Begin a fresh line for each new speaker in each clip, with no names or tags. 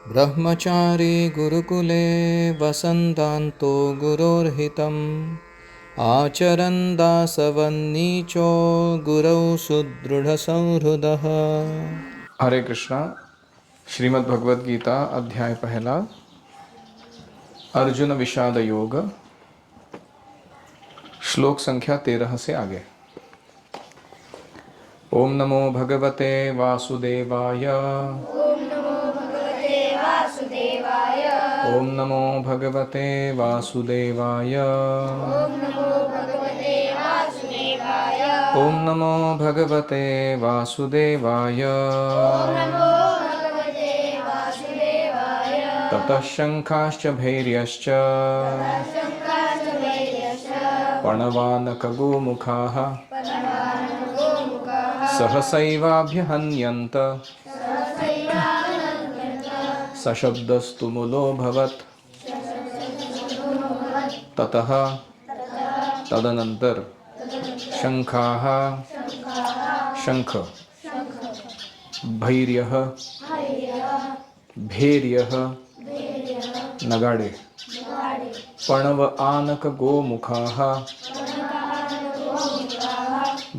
ब्रह्मचारी गुरुकुले वसन्तान्तो गुरोर्हितम् आचरन् दासवन्नीचो गुरौ सुदृढ़संहृदः। हरे कृष्णा। श्रीमद् भगवद गीता अध्याय पहला, अर्जुन विषाद योग, श्लोक संख्या 13 से आगे। ओम नमो भगवते वासुदेवाय। ओम नमो भगवते वासुदेवाय। ओम नमो भगवते वासुदेवाय। ततः शंखाश्च भैर्यश्च प्रणवानकगोमुखाः सहसैवाभ्यहन्यन्त सशब्दस्तु मूलोऽभवत्। ततः तदनंतर शंखाः शंख, भैर्यः भेर्यः नगाड़े, प्रणव आनक गोमुखाः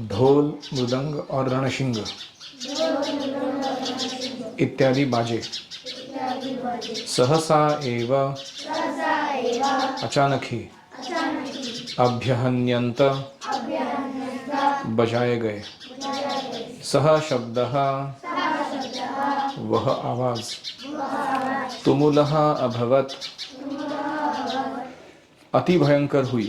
ढोल मृदंग और रणशिंग इत्यादि बाजे सहसा एव अचानक ही अभ्यहन्यन्त बजाए गए। सह शब्दः वह आवाज, तुमुलः अभवत अति भयंकर हुई।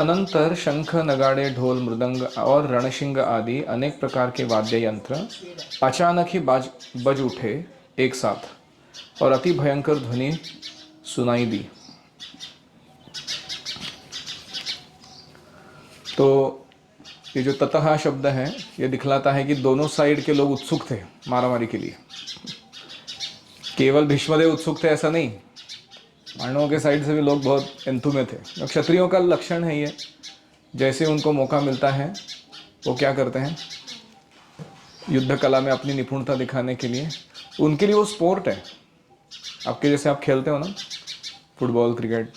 अनंतर शंख नगाड़े ढोल मृदंग और रणशिंग आदि अनेक प्रकार के वाद्य यंत्र अचानक ही बज उठे एक साथ और अति भयंकर ध्वनि सुनाई दी। तो ये जो ततः शब्द है ये दिखलाता है कि दोनों साइड के लोग उत्सुक थे मारामारी के लिए। केवल भीष्मदेव उत्सुक थे ऐसा नहीं, पांडवों के साइड से भी लोग बहुत एंथु में थे। क्षत्रियों का लक्षण है ये, जैसे उनको मौका मिलता है वो क्या करते हैं, युद्ध कला में अपनी निपुणता दिखाने के लिए, उनके लिए वो स्पोर्ट है। आपके जैसे आप खेलते हो ना फुटबॉल क्रिकेट,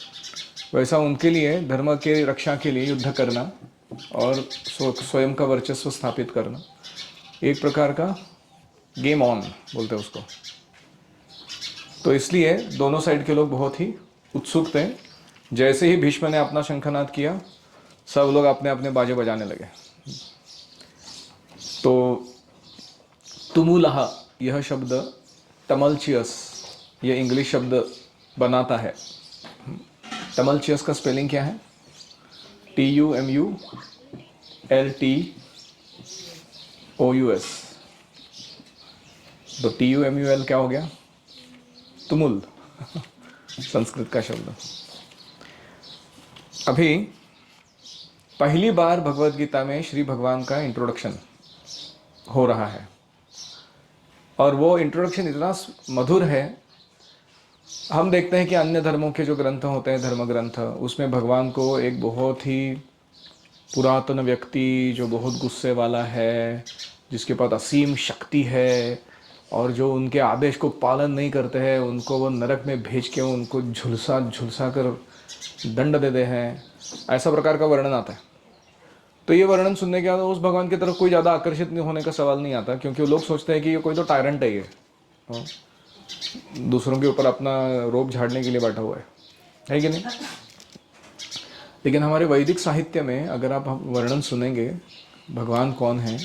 वैसा उनके लिए धर्म के रक्षा के लिए युद्ध करना और स्वयं का वर्चस्व स्थापित करना एक प्रकार का गेम ऑन बोलते हैं उसको। तो इसलिए दोनों साइड के लोग बहुत ही उत्सुक थे। जैसे ही भीष्म ने अपना शंखनाद किया सब लोग अपने अपने बाजे बजाने लगे। तो तुमुलः यह शब्द तमल्चियस यह इंग्लिश शब्द बनाता है। तमल्चियस का स्पेलिंग क्या है? TUMULTOUS। तो TUMUL क्या हो गया? तुमुल संस्कृत का शब्द। अभी पहली बार भगवद गीता में श्री भगवान का इंट्रोडक्शन हो रहा है और वो इंट्रोडक्शन इतना मधुर है। हम देखते हैं कि अन्य धर्मों के जो ग्रंथ होते हैं, धर्म ग्रंथ, उसमें भगवान को एक बहुत ही पुरातन व्यक्ति जो बहुत गुस्से वाला है, जिसके पास असीम शक्ति है और जो उनके आदेश को पालन नहीं करते हैं उनको वो नरक में भेज के उनको झुलसा झुलसा कर दंड देते हैं, ऐसा प्रकार का वर्णन आता है। तो ये वर्णन सुनने के बाद उस भगवान की तरफ कोई ज़्यादा आकर्षित नहीं होने का सवाल नहीं आता, क्योंकि लोग सोचते हैं कि ये कोई तो टायरेंट है, ये दूसरों के ऊपर अपना रोब झाड़ने के लिए बैठा हुआ है कि नहीं। लेकिन हमारे वैदिक साहित्य में अगर आप वर्णन सुनेंगे भगवान कौन है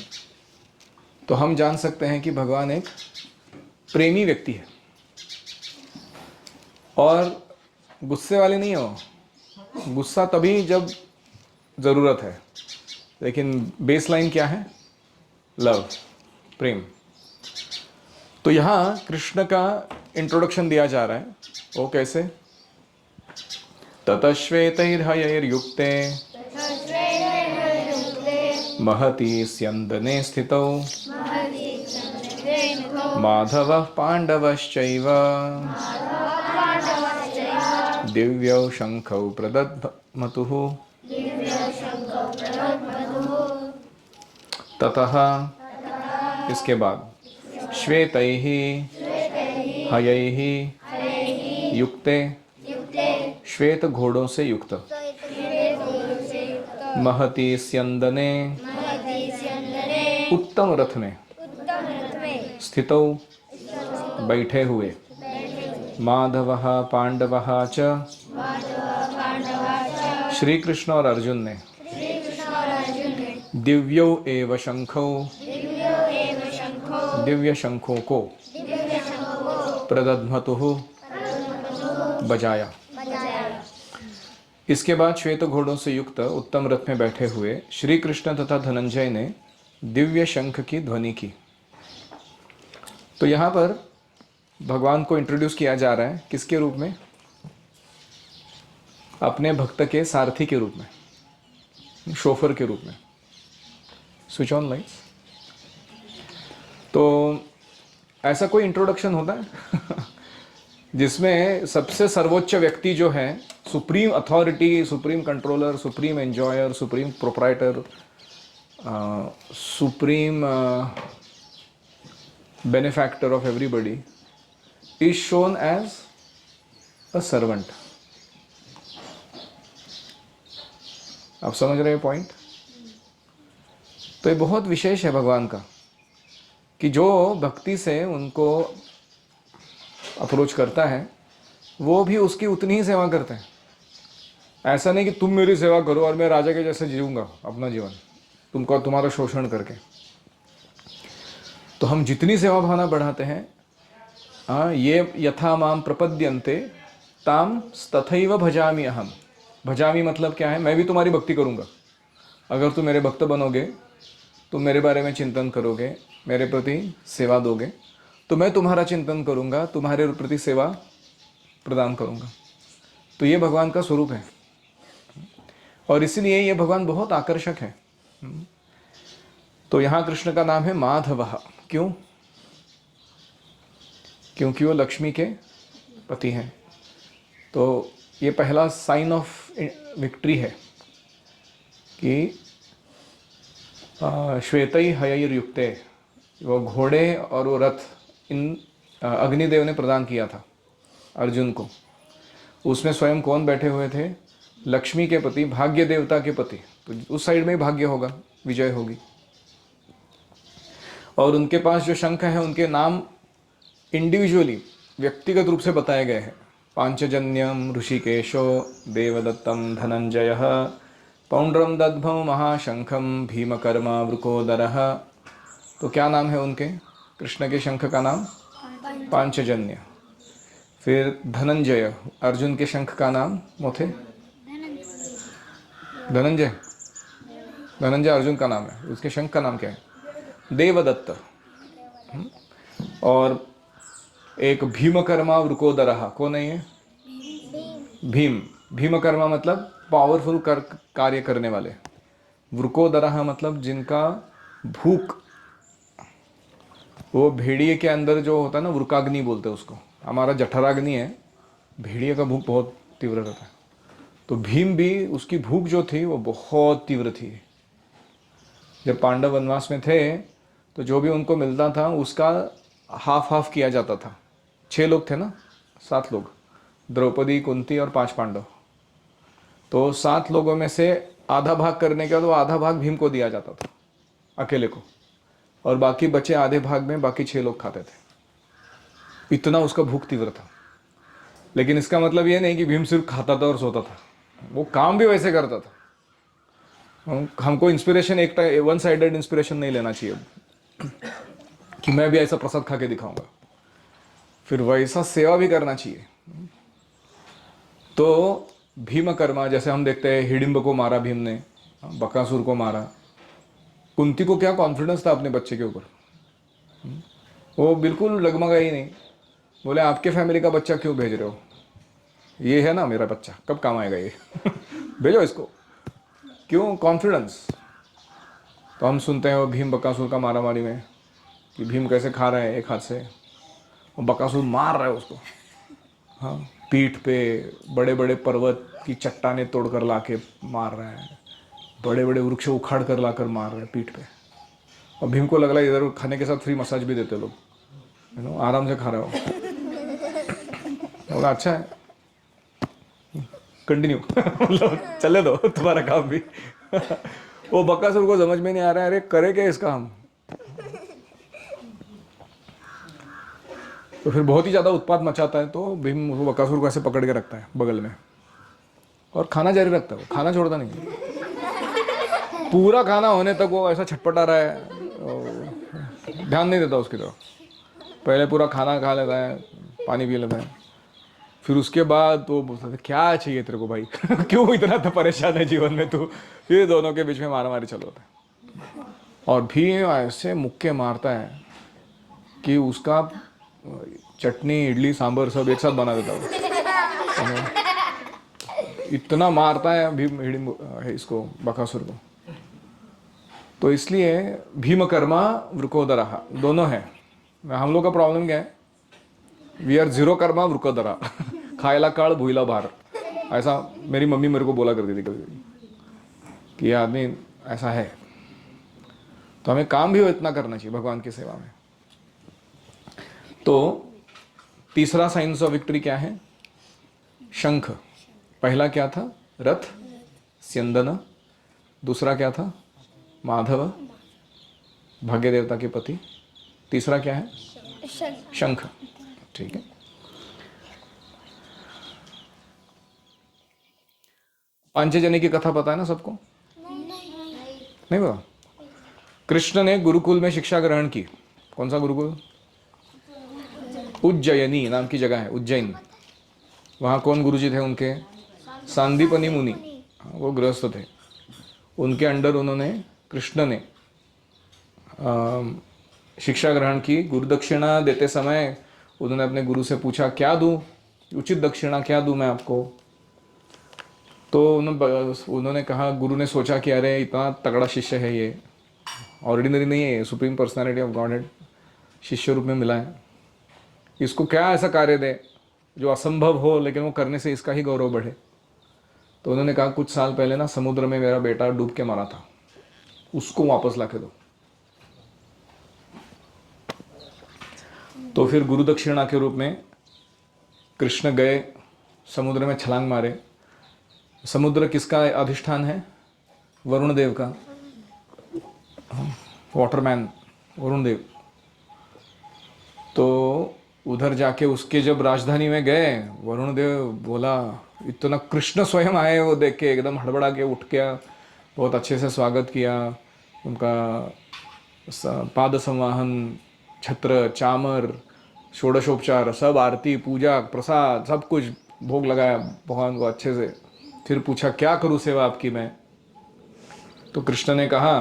तो हम जान सकते हैं कि भगवान एक प्रेमी व्यक्ति है और गुस्से वाले नहीं हो। गुस्सा तभी जब ज़रूरत है, लेकिन बेसलाइन क्या है? लव, प्रेम। तो यहाँ कृष्ण का इंट्रोडक्शन दिया जा रहा है। वो कैसे? ततश्वेतैर्हयैर्युक्ते महति स्यन्दने स्थितौ माधवः पाण्डवश्चैव दिव्यौ शंखौ प्रदध्मतुः ततः इसके बाद श्वेतैः हयैः युक्ते, श्वेत घोड़ों से युक्त, महती स्यंदने, उत्तम रथ में, स्थितौ, बैठे हुए, माधवः पांडवः च, श्री कृष्ण और अर्जुन ने, दिव्यौ एव शंखौ, दिव्य शंखों को, प्रदध्मतुः, बजाया। इसके बाद श्वेत घोड़ों से युक्त उत्तम रथ में बैठे हुए श्री कृष्ण तथा धनंजय ने दिव्य शंख की ध्वनि की। तो यहाँ पर भगवान को इंट्रोड्यूस किया जा रहा है किसके रूप में? अपने भक्त के सारथी के रूप में, शोफर के रूप में। Switch on lights. तो ऐसा कोई इंट्रोडक्शन होता है जिसमें सबसे सर्वोच्च व्यक्ति जो है, supreme authority, supreme controller, supreme enjoyer, supreme proprietor, supreme benefactor of everybody is shown as a servant. आप समझ रहे हैं पॉइंट? तो ये बहुत विशेष है भगवान का कि जो भक्ति से उनको अप्रोच करता है वो भी उसकी उतनी ही सेवा करते हैं। ऐसा नहीं कि तुम मेरी सेवा करो और मैं राजा के जैसे जीऊंगा अपना जीवन, तुमको तुम्हारा शोषण करके। तो हम जितनी सेवा भावना बढ़ाते हैं, ये यथा माम प्रपद्यन्ते ताम तथैव भजामि अहम। भजामि मतलब क्या है? मैं भी तुम्हारी भक्ति करूंगा। अगर तुम मेरे भक्त बनोगे, तुम मेरे बारे में चिंतन करोगे, मेरे प्रति सेवा दोगे, तो मैं तुम्हारा चिंतन करूंगा, तुम्हारे प्रति सेवा प्रदान करूंगा। तो ये भगवान का स्वरूप है और इसलिए ये भगवान बहुत आकर्षक है। तो यहाँ कृष्ण का नाम है माधवः। क्यों? क्योंकि वो लक्ष्मी के पति हैं। तो ये पहला साइन ऑफ विक्ट्री है कि श्वेतै हयैर्युक्ते, वो घोड़े और वो रथ इन अग्निदेव ने प्रदान किया था अर्जुन को। उसमें स्वयं कौन बैठे हुए थे? लक्ष्मी के पति, भाग्य देवता के पति। तो उस साइड में भाग्य होगा, विजय होगी। और उनके पास जो शंख है उनके नाम इंडिविजुअली, व्यक्तिगत रूप से बताए गए हैं। पांचजन्यम ऋषिकेशो देवदत्तम धनंजय पौंड्रम दद्भौ महाशंखम भीमकर्मा वृकोदरः। तो क्या नाम है उनके? कृष्ण के शंख का नाम पांचजन्य। फिर धनंजय, अर्जुन के शंख का नाम मोथे धनंजय। धनंजय अर्जुन का नाम है, उसके शंख का नाम क्या है? देवदत्त। और एक भीमकर्मा वृकोदरः, कौन है ये? भीम। भीमकर्मा मतलब पावरफुल कार्य करने वाले। वृकोदरः मतलब जिनका भूख, वो भेड़िए के अंदर जो होता है ना, वृकाग्नि बोलते हैं उसको। हमारा जठराग्नि है, भेड़िए का भूख बहुत तीव्र रहता है। तो भीम भी, उसकी भूख जो थी वो बहुत तीव्र थी। जब पांडव वनवास में थे तो जो भी उनको मिलता था उसका हाफ हाफ किया जाता था। 6 लोग थे ना, 7 लोग, द्रौपदी, कुंती और 5 पांडव। तो 7 लोगों में से आधा भाग करने के बाद वो आधा भाग भीम को दिया जाता था, अकेले को, और बाकी बचे आधे भाग में बाकी 6 लोग खाते थे। इतना उसका भूख तीव्र था। लेकिन इसका मतलब ये नहीं कि भीम सिर्फ खाता था और सोता था, वो काम भी वैसे करता था। हमको इंस्पिरेशन, एक वन साइडेड इंस्पिरेशन नहीं लेना चाहिए कि मैं भी ऐसा प्रसाद खा के दिखाऊंगा। फिर वैसा सेवा भी करना चाहिए। तो भीमकर्मा, जैसे हम देखते हैं हिडिंब को मारा भीम ने, बकासुर को मारा। कुंती को क्या कॉन्फिडेंस था अपने बच्चे के ऊपर, वो बिल्कुल डगमगा ही नहीं। बोले आपके फैमिली का बच्चा क्यों भेज रहे हो, ये है ना मेरा बच्चा, कब काम आएगा ये भेजो इसको। क्यों? कॉन्फिडेंस। तो हम सुनते हैं वो भीम बकासुर का मारामारी में कि भीम कैसे खा रहा है एक हाथ से, वो बकासुर मार रहा है उसको, हाँ, पीठ पे बड़े बड़े पर्वत की चट्टाने तोड़कर ला के मार रहा है, बड़े बड़े वृक्ष उखाड़ कर लाकर मार रहा है पीठ पे। और भीम को लग रहा है इधर खाने के साथ फ्री मसाज भी देते लोग, आराम से खा रहे हो। बोला अच्छा है, कंटिन्यू मतलब चले दो तुम्हारा काम भी। वो बकासुर को समझ में नहीं आ रहा है, अरे करे क्या इसका हम। तो फिर बहुत ही ज़्यादा उत्पात मचाता है, तो भीम वो बकासुर को ऐसे पकड़ के रखता है बगल में और खाना जारी रखता है, वो खाना छोड़ता नहीं। पूरा खाना होने तक वो ऐसा छटपटा रहा है, ध्यान नहीं देता उसकी तरफ। पहले पूरा खाना खा लेता है, पानी पी लेता है, फिर उसके बाद तो बोलता था क्या चाहिए तेरे को भाई क्यों इतना तो परेशान है जीवन में तू। फिर दोनों के बीच में मारा मारी चल रहा है, और भीम ऐसे मुक्के मारता है कि उसका चटनी इडली सांभर सब एक साथ बना देता है। इतना मारता है भीम इसको, बकासुर को। तो इसलिए भीम कर्मा वृकोदरा दोनों है। हम लोग का प्रॉब्लम क्या है, वी आर जीरो कर्मा वृकोदरा खायला काल भूला भार। ऐसा मेरी मम्मी मेरे को बोला करती थी कभी कि ये आदमी ऐसा है। तो हमें काम भी इतना करना चाहिए भगवान की सेवा में। तो तीसरा साइंस ऑफ विक्ट्री क्या है, शंख। पहला क्या था, रथ स्यंदन। दूसरा क्या था, माधव भाग्य देवता के पति। तीसरा क्या है, शंख। ठीक है। पांचजन्य की कथा पता है ना सबको? नहीं पता? कृष्ण ने गुरुकुल में शिक्षा ग्रहण की। कौन सा गुरुकुल? उज्जयिनी नाम की जगह है, उज्जैन। वहाँ कौन गुरुजी थे उनके? सांदीपनी मुनि, वो गृहस्थ थे। उनके अंडर उन्होंने, कृष्ण ने शिक्षा ग्रहण की। गुरु दक्षिणा देते समय उन्होंने अपने गुरु से पूछा क्या दूं, उचित दक्षिणा क्या दूं मैं आपको। तो उन्होंने कहा, गुरु ने सोचा कि अरे इतना तगड़ा शिष्य है ये, ऑर्डिनरी नहीं है, सुप्रीम पर्सनालिटी ऑफ गॉडहेड शिष्य रूप में मिला है, इसको क्या ऐसा कार्य दे जो असंभव हो लेकिन वो करने से इसका ही गौरव बढ़े। तो उन्होंने कहा कुछ साल पहले ना समुद्र में मेरा बेटा डूब के मरा था, उसको वापस ला के दो। तो फिर गुरु दक्षिणा के रूप में कृष्ण गए, समुद्र में छलांग मारे। समुद्र किसका अधिष्ठान है? वरुण देव का, वाटरमैन वरुण देव। तो उधर जाके उसके जब राजधानी में गए, वरुण देव बोला, इतना कृष्ण स्वयं आए, वो देख के एकदम हड़बड़ा के उठ गया, बहुत अच्छे से स्वागत किया उनका। पाद संवाहन, छत्र, चामर, षोडशोपचार सब, आरती पूजा प्रसाद सब कुछ भोग लगाया भगवान को अच्छे से। फिर पूछा क्या करूँ सेवा आपकी मैं। तो कृष्ण ने कहा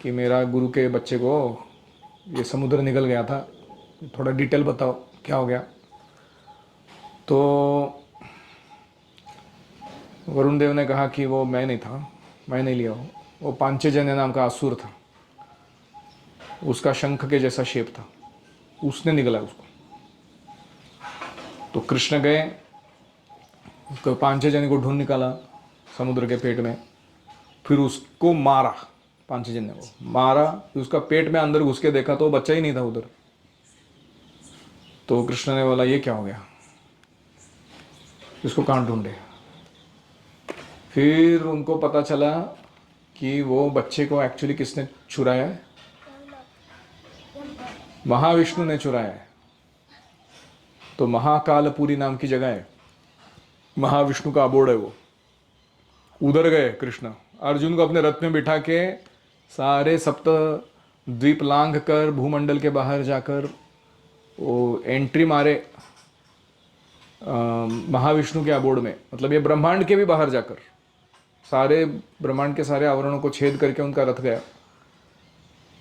कि मेरा गुरु के बच्चे को ये समुद्र निकल गया था, थोड़ा डिटेल बताओ क्या हो गया। तो वरुण देव ने कहा कि वो मैं नहीं था, मैं नहीं लिया, वो पांचजन्य नाम का असुर था, उसका शंख के जैसा शेप था, उसने निकला उसको। तो कृष्ण गए, उसको पांचजन्य को ढूंढ निकाला समुद्र के पेट में, फिर उसको मारा, पांचजन्य को मारा, फिर उसका पेट में अंदर घुस के देखा तो बच्चा ही नहीं था उधर। तो कृष्ण ने बोला ये क्या हो गया, इसको कहाँ ढूंढे। फिर उनको पता चला कि वो बच्चे को एक्चुअली किसने चुराया है, महाविष्णु ने चुराया है। तो महाकालपुरी नाम की जगह है, महाविष्णु का अबोर्ड है वो। उधर गए कृष्ण, अर्जुन को अपने रथ में बिठा के सारे सप्त द्वीप लांघ कर भूमंडल के बाहर जाकर वो एंट्री मारे महाविष्णु के अबोर्ड में, मतलब ये ब्रह्मांड के भी बाहर जाकर सारे ब्रह्मांड के सारे आवरणों को छेद करके उनका रथ गया।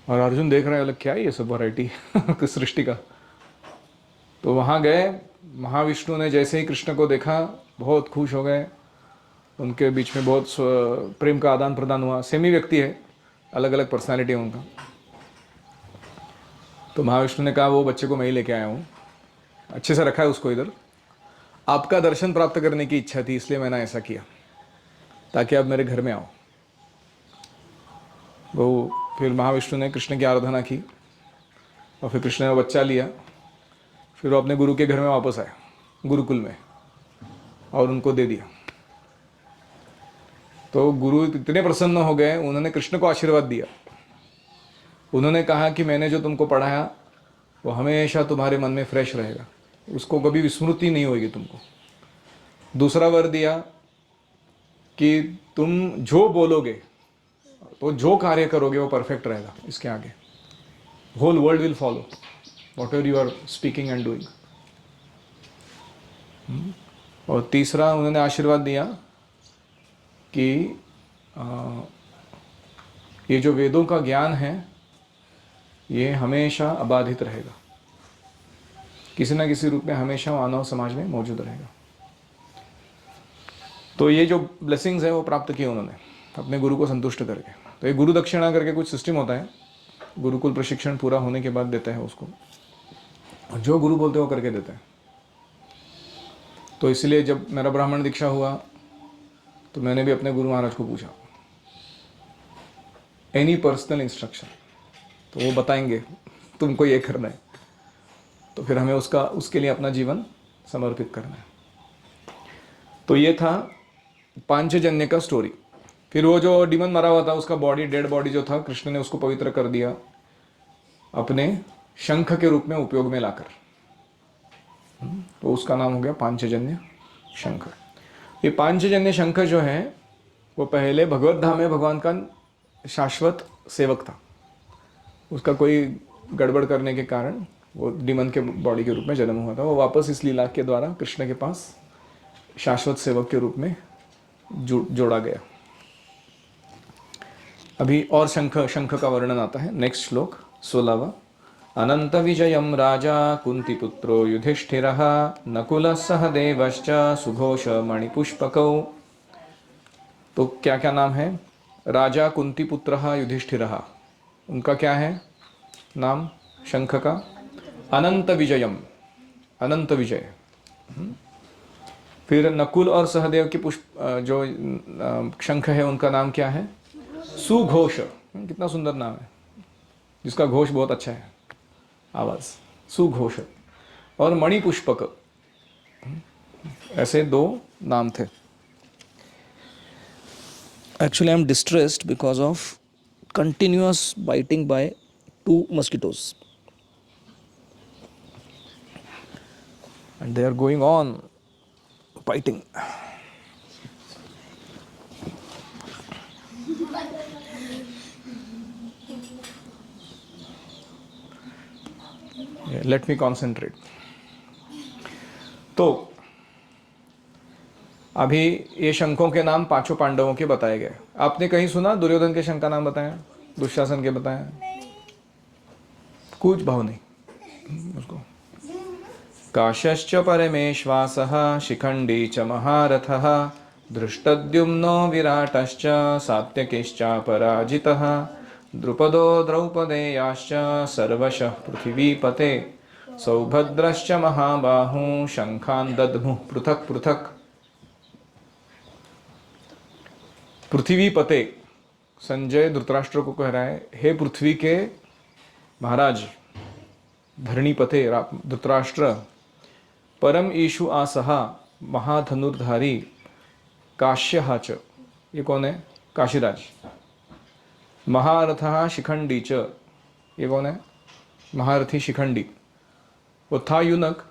और अर्जुन देख रहा है, अलग क्या है ये सब वैरायटी सृष्टि का। तो वहाँ गए, महाविष्णु ने जैसे ही कृष्ण को देखा बहुत खुश हो गए, उनके बीच में बहुत प्रेम का आदान प्रदान हुआ। सेमी व्यक्ति है, अलग अलग पर्सनालिटी है उनका। तो महाविष्णु ने कहा वो बच्चे को मैं ही लेके आया हूँ, अच्छे से रखा है उसको इधर, आपका दर्शन प्राप्त करने की इच्छा थी इसलिए मैंने ऐसा किया ताकि आप मेरे घर में आओ। वो फिर महाविष्णु ने कृष्ण की आराधना की और फिर कृष्ण ने वो बच्चा लिया, फिर वो अपने गुरु के घर में वापस आए, गुरुकुल में, और उनको दे दिया। तो गुरु इतने प्रसन्न हो गए, उन्होंने कृष्ण को आशीर्वाद दिया। उन्होंने कहा कि मैंने जो तुमको पढ़ाया वो हमेशा तुम्हारे मन में फ्रेश रहेगा, उसको कभी विस्मृति नहीं होगी तुमको। दूसरा वर दिया कि तुम जो बोलोगे तो जो कार्य करोगे वो परफेक्ट रहेगा, इसके आगे whole world will follow whatever you are speaking and doing. और तीसरा उन्होंने आशीर्वाद दिया कि ये जो वेदों का ज्ञान है ये हमेशा अबाधित रहेगा, किसी न किसी रूप में हमेशा मानव समाज में मौजूद रहेगा। तो ये जो ब्लेसिंग्स है वो प्राप्त किए उन्होंने अपने गुरु को संतुष्ट करके। तो ये गुरु दक्षिणा करके कुछ सिस्टम होता है, गुरुकुल प्रशिक्षण पूरा होने के बाद देता है उसको, और जो गुरु बोलते हैं वो करके देता है। तो इसलिए जब मेरा ब्राह्मण दीक्षा हुआ तो मैंने भी अपने गुरु महाराज को पूछा एनी पर्सनल इंस्ट्रक्शन, तो वो बताएंगे तुमको ये करना है, तो फिर हमें उसके लिए अपना जीवन समर्पित करना है। तो ये था पांचजन्य का स्टोरी। फिर वो जो डिमन मरा हुआ था उसका बॉडी, डेड बॉडी जो था, कृष्ण ने उसको पवित्र कर दिया अपने शंख के रूप में उपयोग में लाकर, तो उसका नाम हो गया पांचजन्य शंख। ये पांचजन्य शंख जो है वो पहले भगवत धाम में भगवान का शाश्वत सेवक था, उसका कोई गड़बड़ करने के कारण वो डिमन के बॉडी के रूप में जन्म हुआ था। वो वापस इस लीला के द्वारा कृष्ण के पास शाश्वत सेवक के रूप में जोड़ा गया। अभी और शंख का वर्णन आता है। नेक्स्ट श्लोक 16वां। अनंत विजयम राजा कुंती पुत्रो युधिष्ठिरः नकुलः सहदेवश्च सुघोष मणिपुष्पकौ। तो क्या क्या नाम है? राजा कुंती पुत्रः युधिष्ठिरः, उनका क्या है नाम शंख का? अनंत विजयम, अनंत विजय। फिर नकुल और सहदेव की जो शंख है उनका नाम क्या है? सुघोष। कितना सुंदर नाम है, जिसका घोष बहुत अच्छा है, आवाज, सुघोष। और मणिपुष्पक, ऐसे दो नाम थे। Actually, I am distressed because of continuous biting by 2 mosquitoes. And they are going on biting. Yeah, let me concentrate. तो अभी ये शंखों के नाम पांचों पांडवों के बताए गए। आपने कहीं सुना दुर्योधन के शंख का नाम बताया, दुशासन के बताया? कुछ भाव नहीं उसको। काशश्च परमेश्वासः शिखंडी च महारथः धृष्टद्युम्नो विराटश्च सात्यकिश्चापराजितः द्रुपदो द्रौपदेयाश्च सर्वशः पृथिवीपते सौभद्रश्च महाबाहु शंखान् दद्मुः पृथक् पृथक्। पृथ्वी पते, संजय धृतराष्ट्र को कह रहा है, हे पृथ्वी के महाराज, धरणी पते धृतराष्ट्र, परम ईशु आसहा महाधनुर्धारी काश्यहाच, ये कौन है? काशीराज। महारथः शिखंडी च, ये कौन है? महारथी शिखंडी, वो था युनक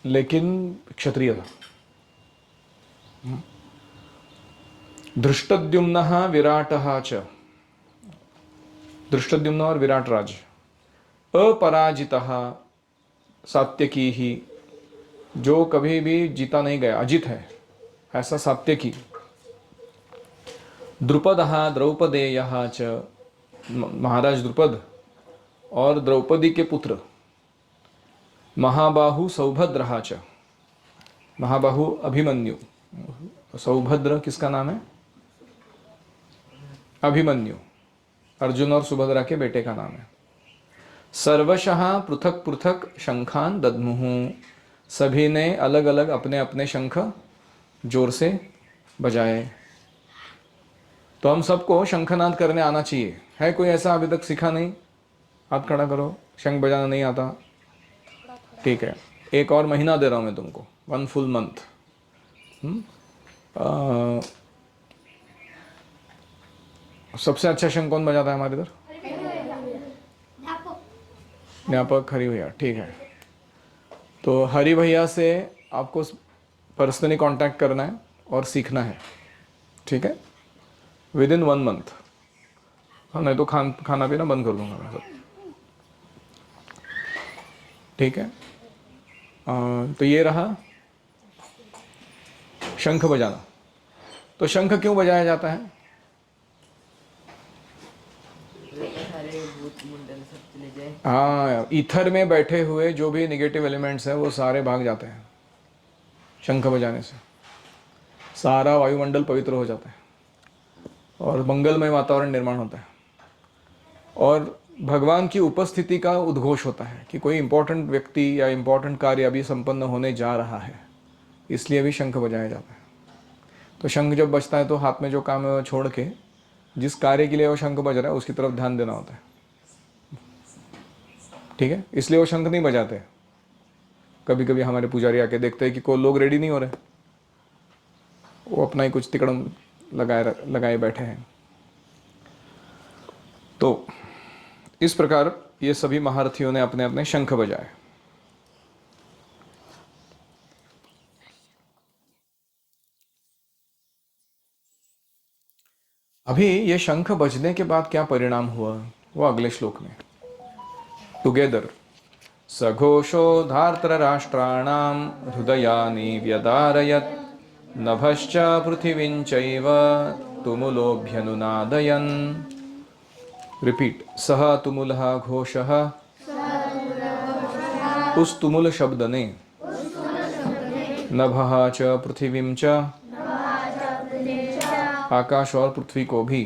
लेकिन क्षत्रिय था। धृष्टद्युम्नः विराटः च, धृष्टद्युम्न और विराट राज। अपराजितः सात्यकी ही, जो कभी भी जीता नहीं गया, अजित है ऐसा सात्यकी। द्रुपदः द्रौपदेयः च, महाराज द्रुपद और द्रौपदी के पुत्र। महाबाहु सौभद्रः च, महाबाहु अभिमन्यु। सौभद्र किसका नाम है? अभिमन्यु, अर्जुन और सुभद्रा के बेटे का नाम है। सर्वशः पृथक पृथक शंखान दद्मुः, सभी ने अलग अलग अपने अपने शंख जोर से बजाए। तो हम सबको शंखनाद करने आना चाहिए। है कोई ऐसा अभी तक सीखा नहीं? हाथ खड़ा करो। शंख बजाना नहीं आता? ठीक है, एक और महीना दे रहा हूँ मैं तुमको, 1 फुल मंथ। सबसे अच्छा शंख कौन बजाता है हमारे इधर? न्यापक हरि भैया, ठीक है। तो हरि भैया से आपको पर्सनली कांटेक्ट करना है और सीखना है, ठीक है, विद इन 1 मंथ। हाँ, नहीं तो खाना पीना बंद कर दूंगा मैं सब, ठीक है। तो ये रहा शंख बजाना। तो शंख क्यों बजाया जाता है? हाँ, ईथर में बैठे हुए जो भी नेगेटिव एलिमेंट्स हैं वो सारे भाग जाते हैं शंख बजाने से। सारा वायुमंडल पवित्र हो जाता है और मंगलमय वातावरण निर्माण होता है और भगवान की उपस्थिति का उद्घोष होता है कि कोई इंपॉर्टेंट व्यक्ति या इंपॉर्टेंट कार्य अभी संपन्न होने जा रहा है, इसलिए भी शंख बजाया जाता है। तो शंख जब बजता है तो हाथ में जो काम है वो छोड़ के जिस कार्य के लिए वो शंख बज रहा है उसकी तरफ ध्यान देना होता है, ठीक है। इसलिए वो शंख नहीं बजाते। कभी कभी हमारे पुजारी आके देखते हैं कि कोई लोग रेडी नहीं हो रहे, वो अपना ही कुछ तिकड़म लगाए बैठे हैं। तो इस प्रकार ये सभी महारथियों ने अपने अपने शंख बजाए। अभी ये शंख बजने के बाद क्या परिणाम हुआ वो अगले श्लोक में। टुगेदर सघोषो धार्तराष्ट्राणां हृदयानि व्यदारयत् नभश्च पृथिवीं चैव तुमुलोऽभ्यनुनादयन्। रिपीट। सह तुमुलः घोषः, उस तुमुल शब्द ने नभः च पृथिवीं च, आकाश और पृथ्वी को भी,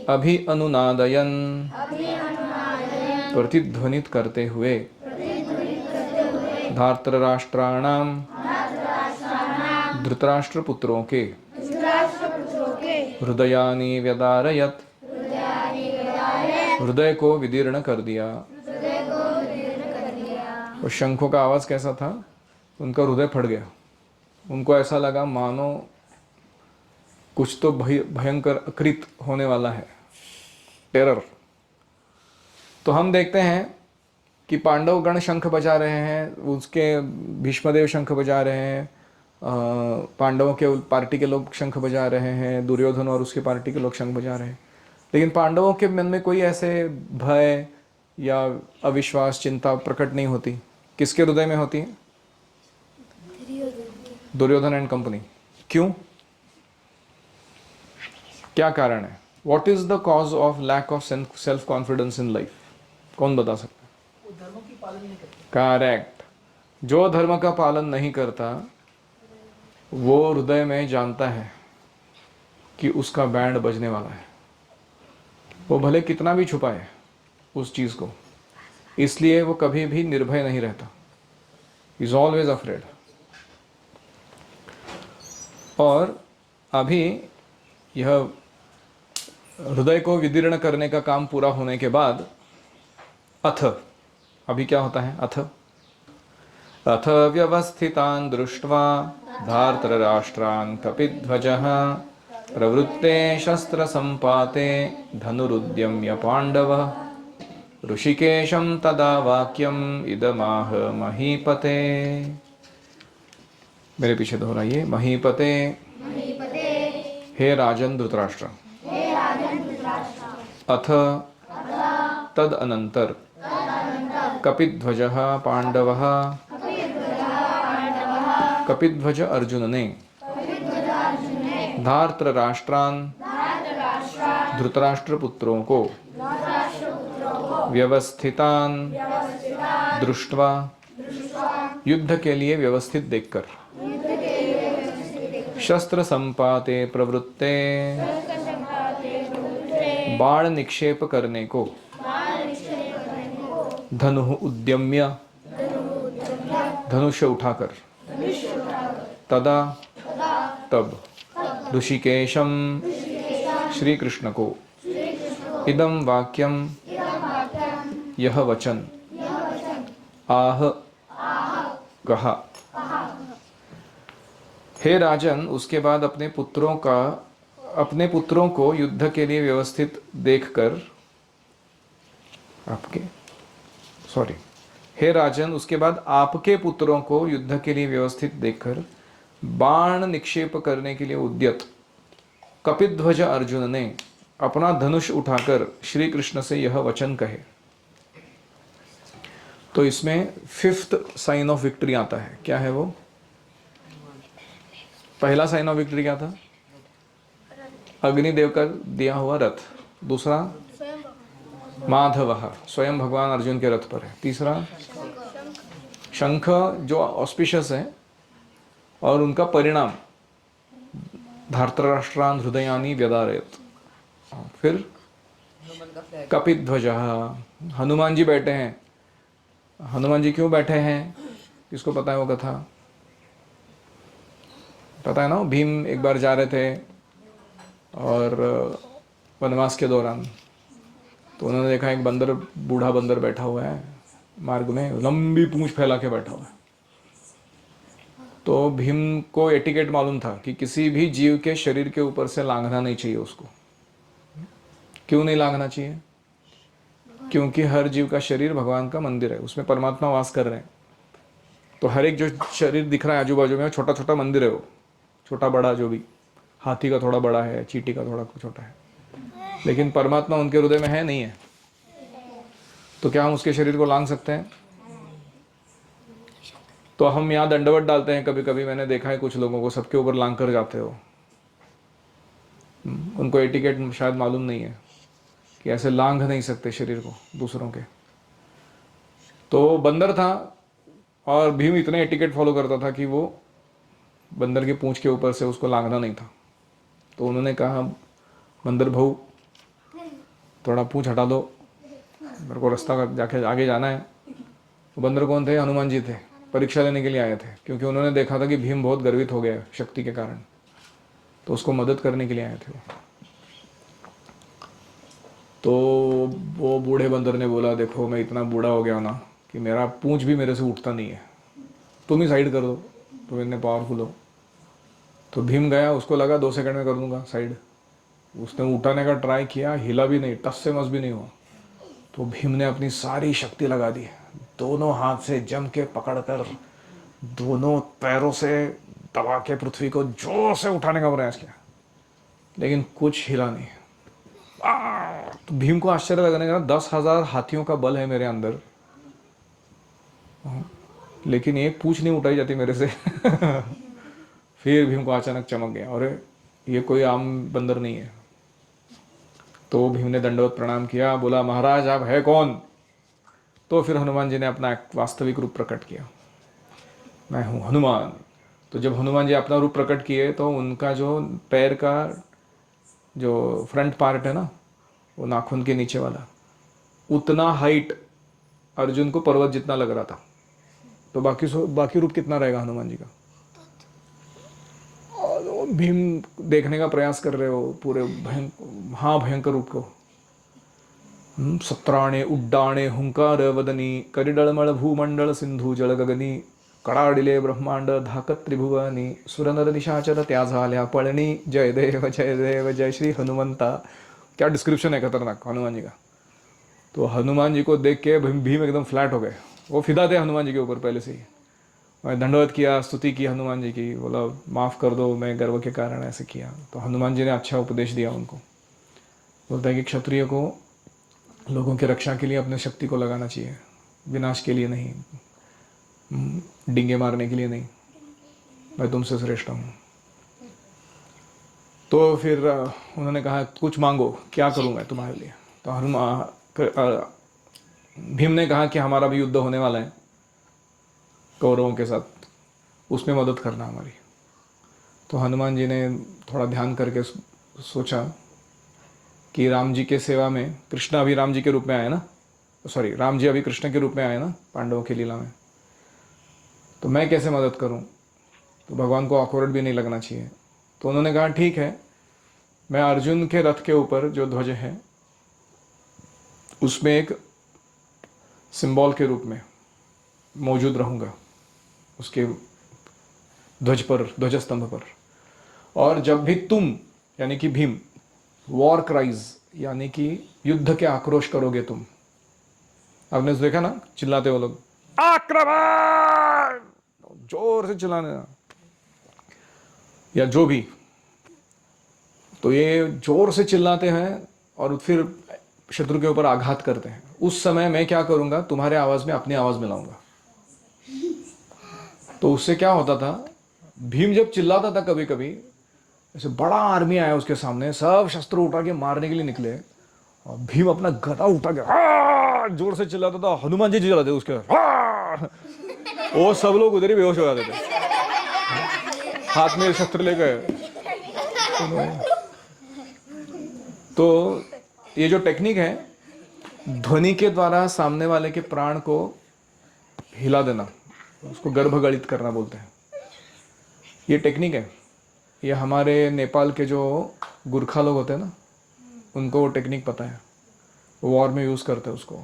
अभि अनुनादयन, प्रतिध्वनित करते हुए, धार्तराष्ट्राणाम, धृतराष्ट्र पुत्रों के, हृदयानि व्यदारयत, हृदय को विदीर्ण कर दिया। और शंखों का आवाज कैसा था? उनका हृदय फट गया। उनको ऐसा लगा मानो कुछ तो भयंकर अकृत होने वाला है, टेरर। तो हम देखते हैं कि पांडव गण शंख बजा रहे हैं, उसके भीष्मदेव शंख बजा रहे हैं, पांडवों के पार्टी के लोग शंख बजा रहे हैं, दुर्योधन और उसकी पार्टी के लोग शंख बजा रहे हैं। लेकिन पांडवों के मन में कोई ऐसे भय या अविश्वास, चिंता प्रकट नहीं होती। किसके हृदय में होती है? Duryodhan and company. क्यों? क्या कारण है? What is the cause of lack of self confidence in life? कौन बता सकता है?
धर्मों की पालन नहीं करते।
करेक्ट। जो धर्म का पालन नहीं करता वो हृदय में जानता है कि उसका बैंड बजने वाला है, वो भले कितना भी छुपाए उस चीज को, इसलिए वो कभी भी निर्भय नहीं रहता। Is always afraid. और अभी यह हृदय को विदीर्ण करने का काम पूरा होने के बाद अथ, अभी क्या होता है? अथ व्यवस्थितान् दृष्ट्वा धार्तराष्ट्रान् कपिध्वजः प्रवृत्ते शस्त्र संपाते धनुरुद्यम्य पांडवः ऋषिकेशं तदा वाक्यम् इदमाह महीपते। मेरे पीछे दोहराइए। महीपते, हे राजन धृतराष्ट्र। अथ तद अनंतर कपिध्वजः पांडवः, कपिध्वज अर्जुन ने धार्तराष्ट्रान्, धृतराष्ट्र पुत्रों को, व्यवस्थितान्, दृष्ट्वा, युद्ध के लिए व्यवस्थित देखकर, शस्त्र संपाते प्रवृत्ते, बाण निक्षेप करने को, धनु उद्यम्य, धनुष्य उठाकर, तदा, तब, ऋषिकेशम श्री कृष्ण को इदम वाक्यम यह वचन आह कहा। हे राजन, उसके बाद अपने पुत्रों को युद्ध के लिए व्यवस्थित देखकर हे राजन, उसके बाद आपके पुत्रों को युद्ध के लिए व्यवस्थित देखकर बाण निक्षेप करने के लिए उद्यत कपिध्वज अर्जुन ने अपना धनुष उठाकर श्री कृष्ण से यह वचन कहे। तो इसमें 5th साइन ऑफ विक्ट्री आता है। क्या है वो? पहला साइन ऑफ विक्ट्री क्या था? अग्निदेव का दिया हुआ रथ। दूसरा माधव, स्वयं भगवान अर्जुन के रथ पर है। तीसरा शंख, जो ऑस्पिशियस है, और उनका परिणाम धार्तराष्ट्रान हृदयानि व्यदारयत। फिर कपिध्वज, हनुमान जी बैठे हैं। हनुमान जी क्यों बैठे हैं? किसको पता है वो कथा? पता है ना? भीम एक बार जा रहे थे और वनवास के दौरान तो उन्होंने देखा एक बंदर, बूढ़ा बंदर बैठा हुआ है मार्ग में, लंबी पूंछ फैला के बैठा हुआ है। तो भीम को एटिकेट मालूम था कि किसी भी जीव के शरीर के ऊपर से लांघना नहीं चाहिए उसको। क्यों नहीं लांघना चाहिए? क्योंकि हर जीव का शरीर भगवान का मंदिर है, उसमें परमात्मा वास कर रहे हैं। तो हर एक जो शरीर दिख रहा है आजू बाजू में, छोटा छोटा मंदिर है वो, छोटा बड़ा जो भी। हाथी का थोड़ा बड़ा है, चींटी का थोड़ा छोटा है, लेकिन परमात्मा उनके हृदय में है नहीं है। तो क्या हम उसके शरीर को लांघ सकते हैं? तो हम यहाँ दंडवत डालते हैं कभी कभी, मैंने देखा है कुछ लोगों को, सबके ऊपर लांघ कर जाते हो। उनको एटिकेट शायद मालूम नहीं है कि ऐसे लांघ नहीं सकते शरीर को दूसरों के। तो बंदर था और भीम इतने एटिकेट फॉलो करता था कि वो बंदर की पूंछ के ऊपर से उसको लांघना नहीं था। तो उन्होंने कहा, बंदर भाऊ थोड़ा पूंछ हटा दो, मेरे को रास्ता जाके आगे जाना है। वो बंदर कौन थे? हनुमान जी थे, परीक्षा लेने के लिए आए थे, क्योंकि उन्होंने देखा था कि भीम बहुत गर्वित हो गया शक्ति के कारण, तो उसको मदद करने के लिए आए थे। तो वो बूढ़े बंदर ने बोला, देखो मैं इतना बूढ़ा हो गया ना कि मेरा पूंछ भी मेरे से उठता नहीं है, तुम ही साइड कर दो, तुम इतने पावरफुल हो। तो भीम गया, उसको लगा 2 सेकंड में कर दूंगा साइड। उसने उठाने का ट्राई किया, हिला भी नहीं, टस से मस भी नहीं हुआ। तो भीम ने अपनी सारी शक्ति लगा दी, दोनों हाथ से जम के पकड़कर दोनों पैरों से दबा के पृथ्वी को जोर से उठाने का प्रयास किया, लेकिन कुछ हिला नहीं। तो भीम को आश्चर्य लगने का, 10,000 हाथियों का बल है मेरे अंदर, लेकिन एक पूंछ नहीं उठाई जाती मेरे से। फिर भीम को अचानक चमक गया, अरे ये कोई आम बंदर नहीं है। तो भीम ने दंडवत प्रणाम किया, बोला, महाराज आप है कौन? तो फिर हनुमान जी ने अपना वास्तविक रूप प्रकट किया, मैं हूँ हनुमान। तो जब हनुमान जी अपना रूप प्रकट किए तो उनका जो पैर का जो फ्रंट पार्ट है ना, वो नाखून के नीचे वाला, उतना हाइट अर्जुन को पर्वत जितना लग रहा था। तो बाकी रूप कितना रहेगा हनुमान जी का? और भीम देखने का प्रयास कर रहे हो पूरे भयंकर रूप को। सत्राणे उड्डाणे हुंकार वदनी करिडलमल भूमंडल सिंधू जल गगनी कडाडिले ब्रह्मांड धाकत त्रिभुवनी सुरनर निशाचर त्या झाल्या पळणी जय देव जय श्री हनुमंता। क्या डिस्क्रिप्शन है खतरनाक हनुमान जी का। तो हनुमान जी को देख के भीम एकदम फ्लैट हो गए, वो फिदा थे हनुमान जी के ऊपर पहले से ही। मैं दंडवत किया, स्तुति की हनुमान जी की, बोला माफ़ कर दो, मैं गर्व के कारण ऐसे किया। तो हनुमान जी ने अच्छा उपदेश दिया उनको, बोलता है कि क्षत्रिय को लोगों की रक्षा के लिए अपने शक्ति को लगाना चाहिए, विनाश के लिए नहीं, डिंगे मारने के लिए नहीं। मैं तुमसे श्रेष्ठ हूँ। तो फिर उन्होंने कहा, कुछ मांगो, क्या करूँ मैं तुम्हारे लिए? तो भीम ने कहा कि हमारा भी युद्ध होने वाला है कौरवों के साथ, उसमें मदद करना हमारी। तो हनुमान जी ने थोड़ा ध्यान करके सोचा कि राम जी के सेवा में, कृष्ण अभी राम जी के रूप में आए ना, सॉरी राम जी अभी कृष्ण के रूप में आए ना पांडवों की लीला में, तो मैं कैसे मदद करूं? तो भगवान को ऑकवर्ड भी नहीं लगना चाहिए, तो उन्होंने कहा ठीक है, मैं अर्जुन के रथ के ऊपर जो ध्वज है उसमें एक सिंबल के रूप में मौजूद रहूँगा, उसके ध्वज पर, ध्वजस्तंभ पर। और जब भी तुम यानी कि भीम वॉर क्राइज यानी कि युद्ध के आक्रोश करोगे तुम, आपने देखा ना चिल्लाते वो लोग, आक्रमण, जोर से चिल्लाने, या जो भी, तो ये जोर से चिल्लाते हैं और फिर शत्रु के ऊपर आघात करते हैं। उस समय मैं क्या करूंगा, तुम्हारे आवाज में अपनी आवाज मिलाऊंगा। तो उससे क्या होता था, भीम जब चिल्लाता था कभी कभी, ऐसे बड़ा आर्मी आया उसके सामने, सब शस्त्र उठा के मारने के लिए निकले, और भीम अपना गदा उठा के जोर से चिल्लाता था, हनुमान जी चिल्लाते उसके, वो सब लोग उधर ही बेहोश हो जाते थे, हाथ में शस्त्र लेकर। तो ये जो टेक्निक है, ध्वनि के द्वारा सामने वाले के प्राण को हिला देना, उसको गर्भगलित करना बोलते हैं, ये टेक्निक है। ये हमारे नेपाल के जो गुरखा लोग होते हैं ना, उनको वो टेक्निक पता है, वॉर में यूज़ करते हैं उसको।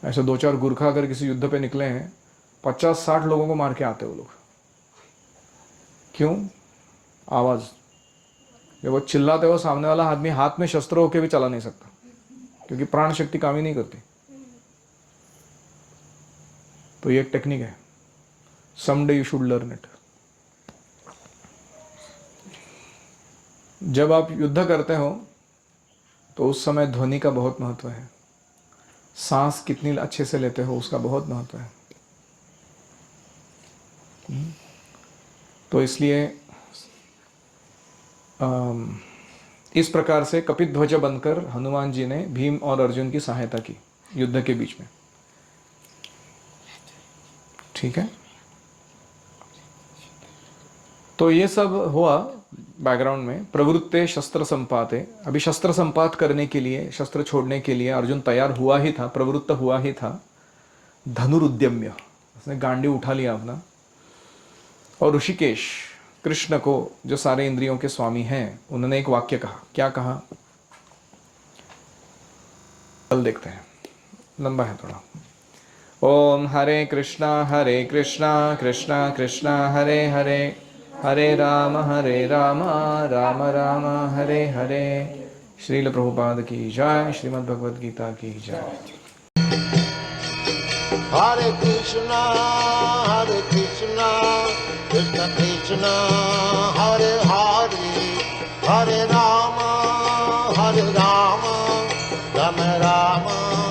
ऐसे 2-4 गुरखा अगर किसी युद्ध पे निकले हैं, 50-60 लोगों को मार के आते हैं वो लोग। क्यों? आवाज़। जब वो चिल्लाते हो, सामने वाला आदमी हाथ में शस्त्र होके भी चला नहीं सकता, क्योंकि प्राण शक्ति काम ही नहीं करती। तो ये एक टेक्निक है, someday you should learn it. जब आप युद्ध करते हो तो उस समय ध्वनि का बहुत महत्व है, सांस कितनी अच्छे से लेते हो उसका बहुत महत्व है। तो इसलिए इस प्रकार से कपिध्वज बनकर हनुमान जी ने भीम और अर्जुन की सहायता की युद्ध के बीच में। ठीक है, तो ये सब हुआ बैकग्राउंड में। प्रवृत्ते शस्त्र संपाते, अभी शस्त्र संपात करने के लिए, शस्त्र छोड़ने के लिए अर्जुन तैयार हुआ ही था, प्रवृत्त हुआ ही था। धनुरुद्यम्य, उसने गांडी उठा लिया अपना। और ऋषिकेश, कृष्ण को जो सारे इंद्रियों के स्वामी हैं, उन्होंने एक वाक्य कहा। क्या कहा, कल देखते हैं, लंबा है थोड़ा। ओम हरे कृष्णा कृष्णा कृष्णा हरे हरे, हरे राम राम राम हरे हरे। श्रील प्रभुपाद की जय, श्रीमद् भगवद गीता की जय।
हरे कृष्णा कृष्ण कृष्ण हरे हरे, हरे राम राम राम